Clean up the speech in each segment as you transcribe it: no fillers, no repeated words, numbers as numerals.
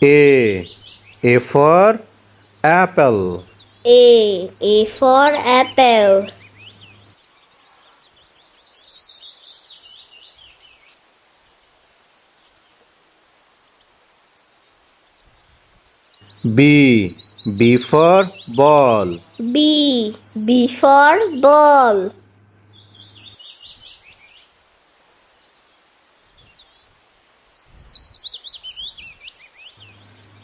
A. A for apple. A for apple. B. B for ball. B for ball.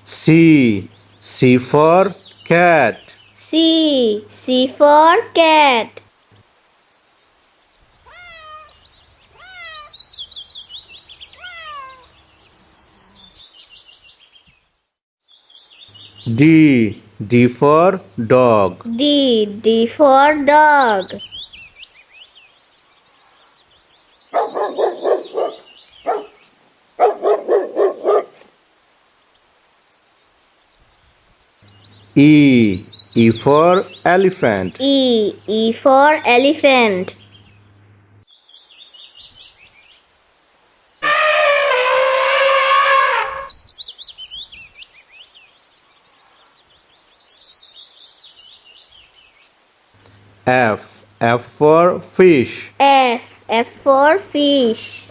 C. C for cat. C for cat. D. D for dog. D for dog. E. E for elephant. E for elephant. F. F for fish. F for fish.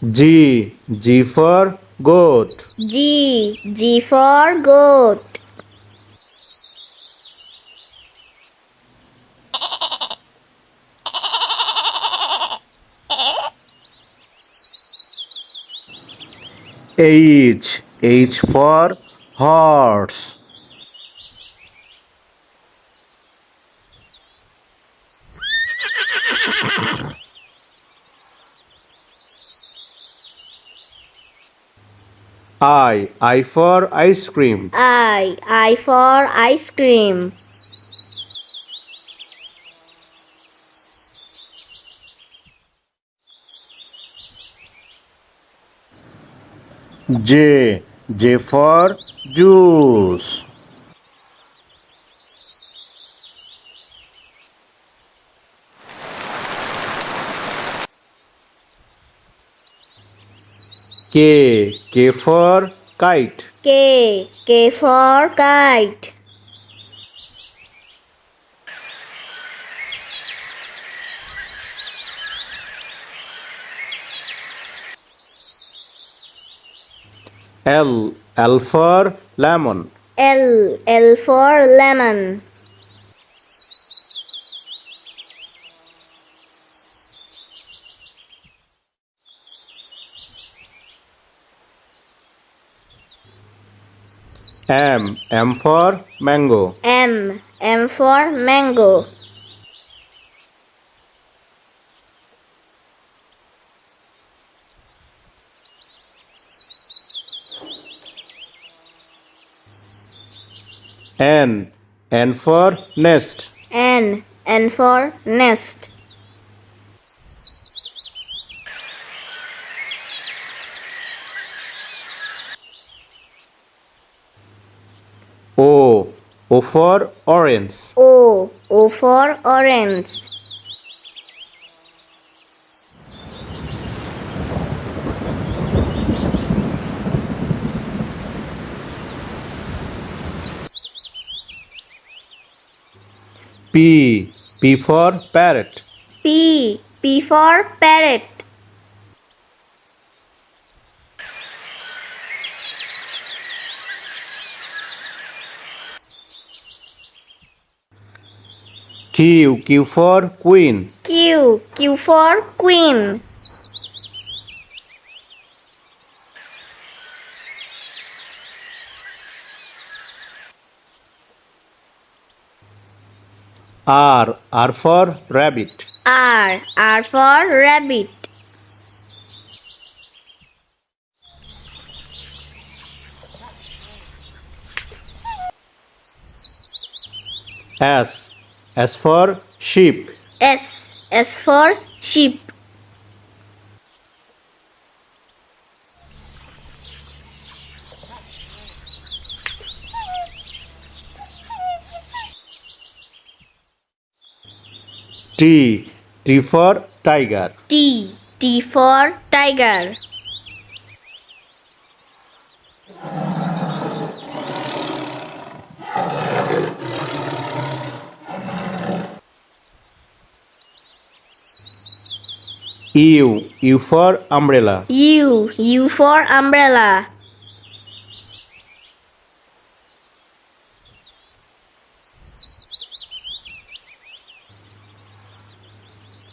G. G for goat. G for goat. H. H for horse. I for ice cream. I for ice cream. J. J for juice. K. K for kite. K for kite. L. L for lemon. L for lemon. M. M for mango. M for mango. N. N for nest. N for nest. O. O for orange. O for orange. P. P for parrot. P for parrot. Q. Q for queen. Q for queen. R. R for rabbit. R for rabbit. S. S for sheep. S for sheep. T. T for tiger. T. T for tiger. U. U for umbrella. U. U for umbrella.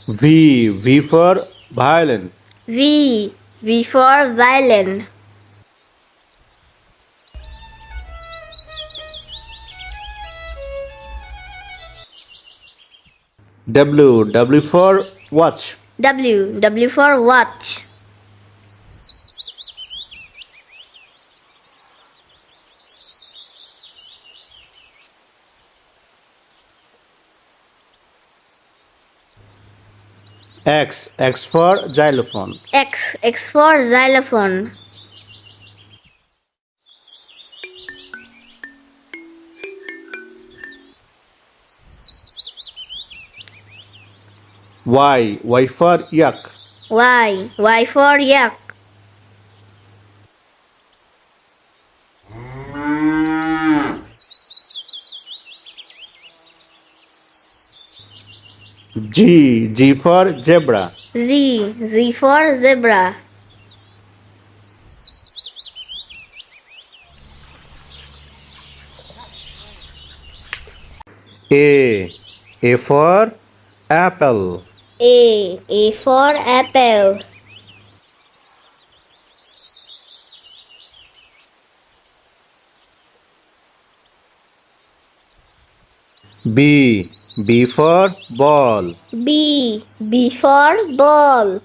V. V for violin. V. V for violin. W. W for watch. W. W for watch. X. X for xylophone. X. X for xylophone. Y. Y for yak. Y. Y for yak. G. G for zebra. Z. Z for zebra. A. A for apple. A. A for apple. B. B for ball. B. B for ball.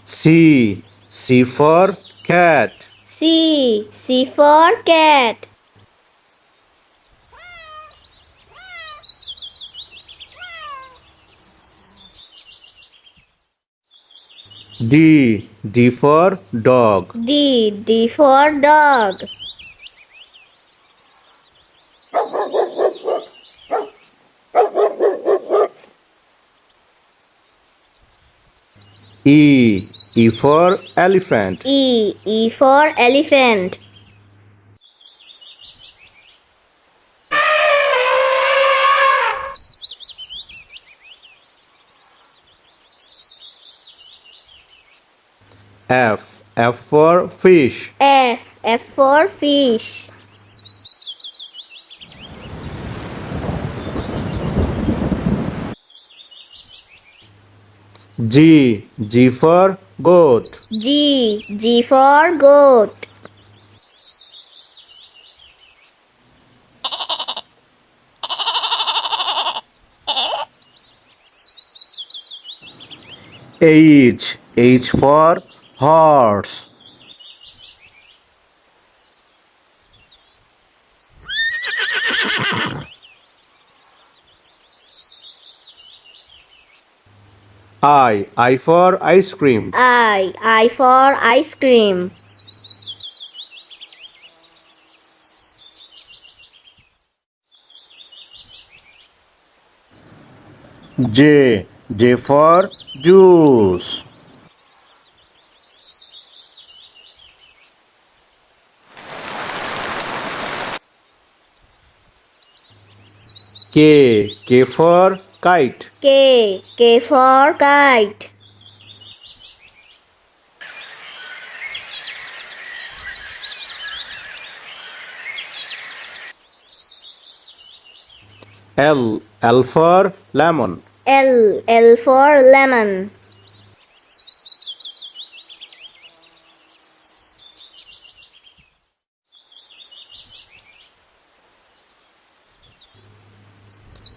C. C for cat. C. C for cat. D. D for dog. D. D for dog. E. E for elephant. E. E for elephant. F. F for fish. F. F for fish. G. G for goat. G. G for goat. H. H for horse. I for ice cream. I. I for ice cream. J. J for juice. K. K for kite. K. K for kite. L. L for lemon. L. L for lemon.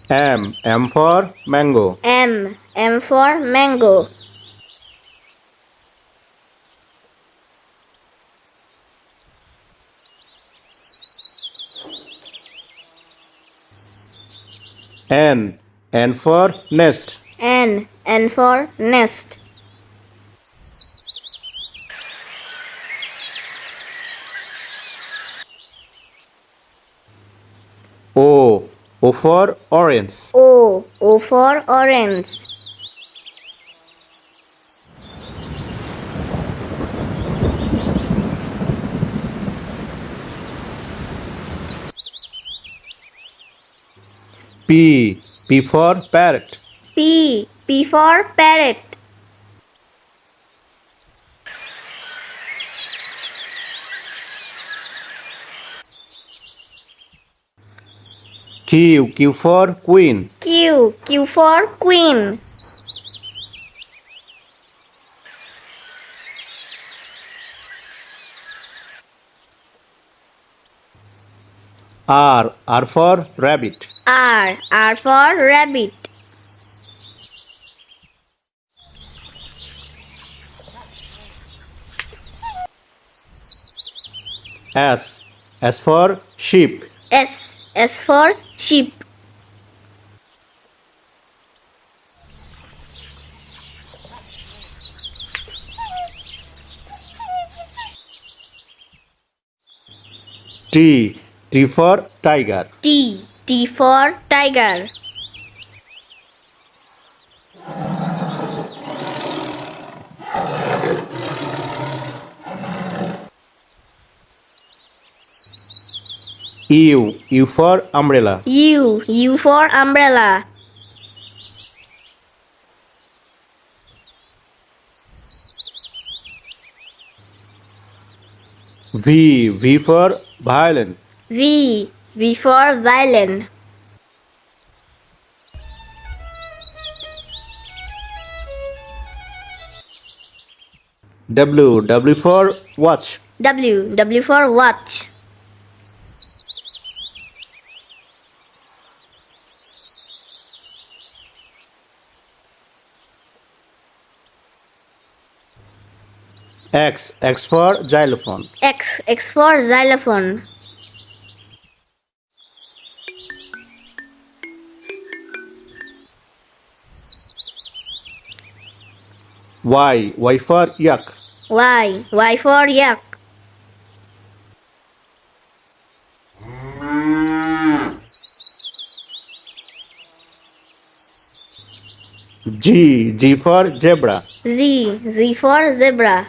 M. M for mango. M. M for mango. N. N for nest. N. N for nest. O for orange. O for orange. P for parrot. P for parrot. Q for queen. Q for queen. R for rabbit. R for rabbit. S for sheep. S for sheep. T for tiger. T for tiger. U for umbrella. U for umbrella. V for violin. V for violin. W for watch. W for watch. X for xylophone. X for xylophone. Y for yak. Y for yak. G for zebra. Z for zebra.